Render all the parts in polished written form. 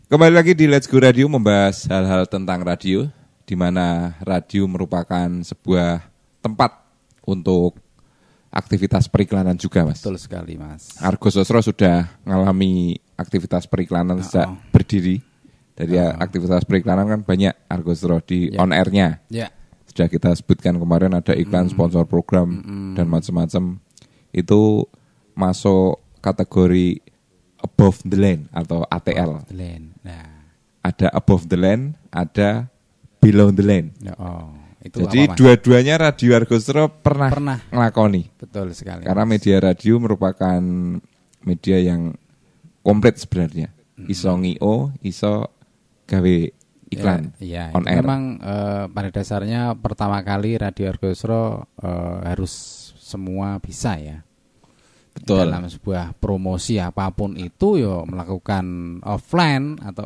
Kembali lagi di Let's Go Radio membahas hal-hal tentang radio, di mana radio merupakan sebuah tempat untuk aktivitas periklanan juga, Mas. Betul sekali, Mas. Argo Sosro sudah mengalami aktivitas periklanan sejak berdiri. Dari aktivitas periklanan kan banyak Argo Sosro di on air-nya. Ya. Sudah kita sebutkan kemarin ada iklan sponsor program dan macam-macam. Itu masuk kategori above the line atau ATL. Above the line. Nah, ada above the line, ada below the line. Itu jadi apa, Mas? dua-duanya Radio Argo Sosro pernah ngelakoni. Betul sekali. Karena media radio merupakan media yang komplit sebenarnya. Iso ngio, iso gawe iklan on air. Memang pada dasarnya pertama kali Radio Argo Sosro harus semua bisa ya. Betul. Dalam sebuah promosi apapun itu yo melakukan offline atau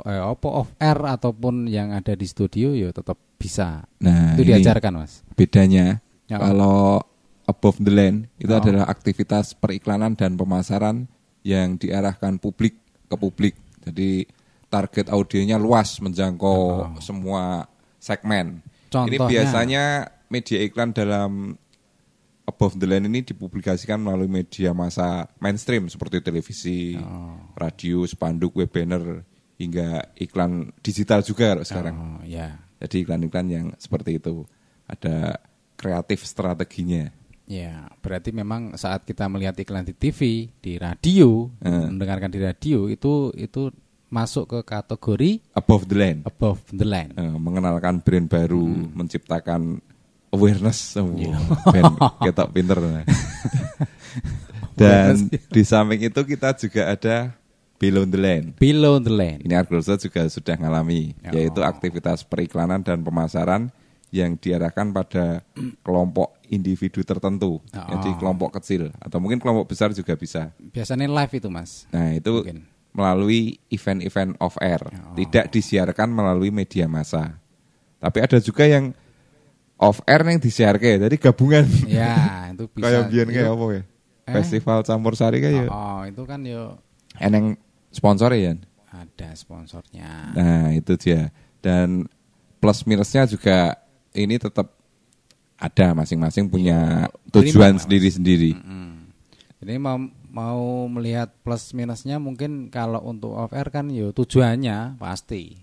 off air ataupun yang ada di studio yo tetap bisa. Nah, itu diajarkan, Mas. Bedanya kalau above the line itu adalah aktivitas periklanan dan pemasaran yang diarahkan publik ke publik. Jadi target audionya luas menjangkau semua segmen. Contohnya, ini biasanya media iklan dalam above the line ini dipublikasikan melalui media massa mainstream seperti televisi, radio, spanduk, web banner, hingga iklan digital juga sekarang. Jadi iklan-iklan yang seperti itu ada kreatif strateginya. Ya, berarti memang saat kita melihat iklan di TV, di radio, mendengarkan di radio itu masuk ke kategori above the line. Above the line. Mengenalkan brand baru, menciptakan awareness, band ketok pinter. Dan di samping itu kita juga ada below the line. Below the line. Ini Argo Sosro juga sudah ngalami, yaitu aktivitas periklanan dan pemasaran yang diarahkan pada kelompok individu tertentu, jadi kelompok kecil atau mungkin kelompok besar juga bisa. Biasanya live itu, Mas. Nah itu mungkin melalui event-event off air, tidak disiarkan melalui media massa. Tapi ada juga yang off air yang disiarkan, jadi gabungan. Ya, itu bisa. Kayak biyen kayak apa ya? Festival Campur Sari kayak. Itu kan yo eneng sponsor ya. Ada sponsornya. Nah, itu dia. Dan plus minusnya juga ini tetap ada, masing-masing punya tujuan sendiri-sendiri. Jadi mau melihat plus minusnya mungkin kalau untuk off air kan yo tujuannya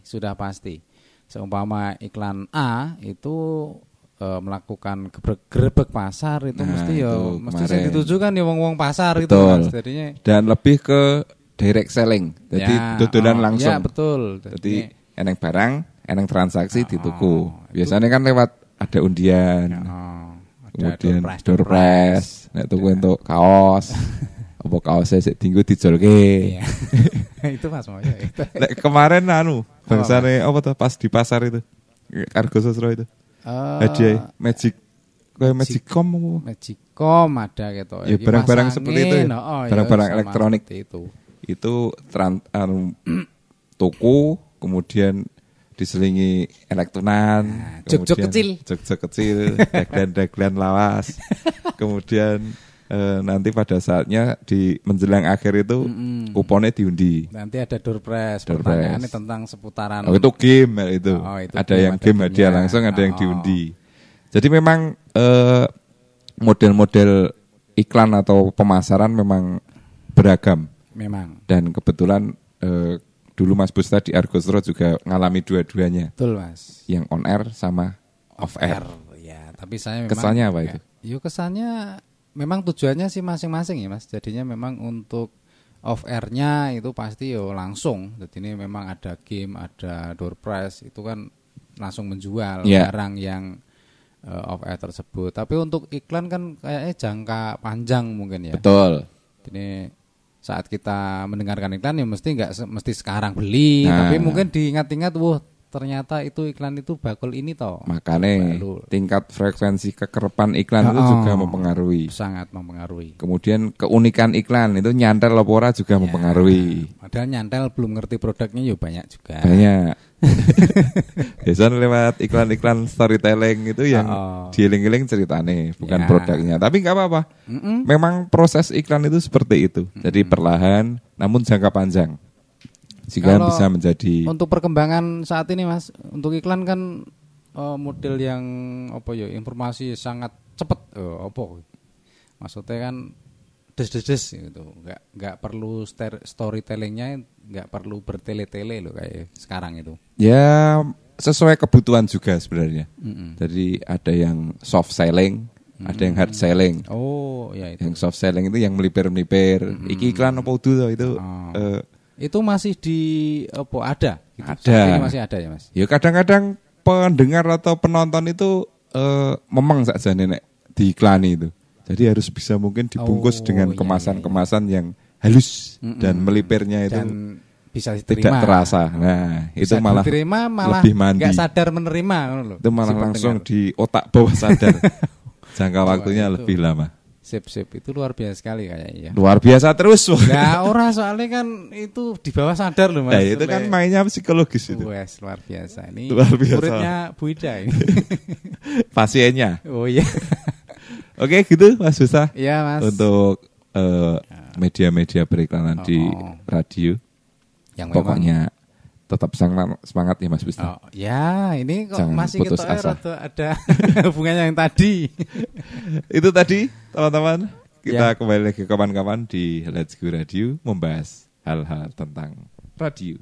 sudah pasti. Seumpama iklan A itu melakukan gerebek pasar itu mesti yang dituju kan ya wong-wong pasar. Betul. Itu Mas, jadinya. Dan lebih ke direct selling. Jadi dodolan langsung. Ya, betul. Jadi eneng barang, eneng transaksi dituku. Biasanya kan lewat ada undian. Kemudian door prize, nek tuku untuk kaos. Apa kaosnya sik dinggo dijolke. Itu Mas mau ya. Nek kemarin bangsane apa tuh pas di pasar itu. Argo Sosro itu. Hadiah Magicom ada gitu. Ya barang-barang seperti itu. Barang-barang elektronik itu. Itu tuku, kemudian diselingi elektronan, jog-jog kecil, daglan lawas. Kemudian nanti pada saatnya di menjelang akhir itu kuponnya diundi. Nanti ada door prize, pertanyaannya tentang seputaran. Itu game itu. Ada yang game hadiah langsung, ada yang diundi. Jadi memang model-model iklan atau pemasaran memang beragam. Memang. Dan kebetulan dulu Mas Busta di Argo Sosro juga ngalami dua-duanya. Betul, Mas. Yang on air sama off air. Ya, tapi saya memang kesannya apa itu? Kesannya memang tujuannya sih masing-masing ya, Mas. Jadinya memang untuk off air-nya itu pasti langsung. Jadi ini memang ada game, ada door prize, itu kan langsung menjual barang yang off air tersebut. Tapi untuk iklan kan kayaknya jangka panjang mungkin ya. Betul. Ini saat kita mendengarkan iklan ya mesti sekarang beli, tapi mungkin diingat-ingat, ternyata itu iklan itu bakul ini toh. Makanya tingkat frekuensi kekerepan iklan itu juga mempengaruhi. Sangat mempengaruhi. Kemudian keunikan iklan itu nyantel lepora juga mempengaruhi. Padahal nyantel belum ngerti produknya banyak juga. Banyak. Biasanya lewat iklan-iklan storytelling itu yang dieling-eling ceritane, bukan produknya. Tapi nggak apa-apa. Memang proses iklan itu seperti itu. Jadi perlahan, namun jangka panjang. Sehingga Kalau bisa menjadi untuk perkembangan saat ini Mas, untuk iklan kan model yang apa ya, informasi sangat cepat. Apa? Maksudnya kan des gitu. Enggak perlu storytellingnya, enggak perlu bertele-tele loh kayak sekarang itu. ya sesuai kebutuhan juga sebenarnya. Jadi ada yang soft selling, ada yang hard selling. Oh, ya itu. Yang soft selling itu yang melipir-melipir. Iki iklan apa udah itu. Itu masih di apa ada gitu. Ada. Saat ini masih ada ya Mas. Ya kadang-kadang pendengar atau penonton itu memang saja nenek diiklani itu. Jadi harus bisa mungkin dibungkus dengan kemasan-kemasan yang halus dan melipirnya itu dan bisa diterima. Tidak terasa. Nah, bisa itu malah diterima, malah lebih mandi. Gak sadar menerima loh. Itu malah langsung di otak bawah sadar. Jangka waktunya lebih lama. Sip itu luar biasa sekali kayaknya. Luar biasa terus. Nah, orang soalnya kan itu di bawah sadar loh Mas. Nah, itu kan mainnya psikologis itu. Wes, luar biasa. Ini luar biasa. Muridnya Bu Ida ini. Pasiennya. Oh iya. Oke, gitu Mas Busta. Iya, Mas. Untuk media-media periklanan di radio. Yang pokoknya tetap semangat ya Mas Busta. Ya, ini kok jangan masih putus asa. Ada hubungannya yang tadi. Itu tadi teman-teman. Kita kembali lagi kapan-kapan di Let's Go Radio membahas hal-hal tentang radio.